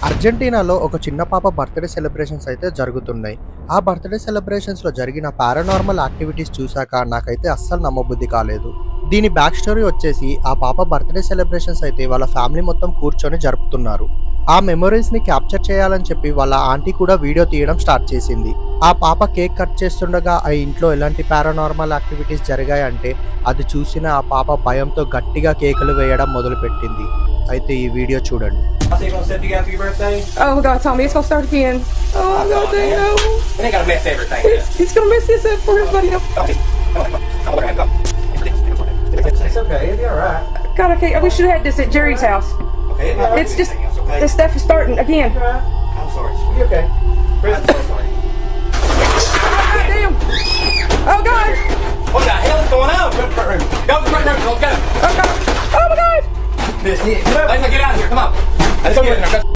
అర్జెంటీనాలో ఒక చిన్న పాప బర్త్‌డే సెలబ్రేషన్స్ అయితే జరుగుతున్నాయి. ఆ బర్త్‌డే సెలబ్రేషన్స్‌లో జరిగిన పారానార్మల్ యాక్టివిటీస్ చూసాక నాకైతే అస్సలు నమ్మబుద్ధి కాలేదు. దీని బ్యాక్ స్టోరీ వచ్చేసి ఆ పాప బర్త్‌డే సెలబ్రేషన్స్ అయితే వాళ్ళ ఫ్యామిలీ మొత్తం కూర్చొని జరుపుతున్నారు. ఆ మెమోరీస్‌ని క్యాప్చర్ చేయాలని చెప్పి వాళ్ళ ఆంటీ కూడా వీడియో తీయడం స్టార్ట్ చేసింది. ఆ పాప కేక్ కట్ చేస్తుండగా ఆ ఇంట్లో ఎలాంటి పారానార్మల్ యాక్టివిటీస్ జరిగాయంటే అది చూసిన ఆ పాప భయంతో గట్టిగా కేకలు వేయడం మొదలుపెట్టింది. అయితే ఈ వీడియో చూడండి. I'll say you gonna sit together for your birthday? Oh God, Tommy, it's gonna start again. Oh God, dang no. It ain't gonna miss everything. He's gonna miss this for everybody else. It's okay, it'll be alright. God, okay, we should have had this at Jerry's house. Okay, It's just this stuff is starting again. I'm sorry. You okay? I'm so sorry. Oh God, damn. Oh God. What the hell is going on? Go to the front room. Go to the front room. Let's go. Oh God. Oh my God. Let's get out of here. Come on. Let's go in there.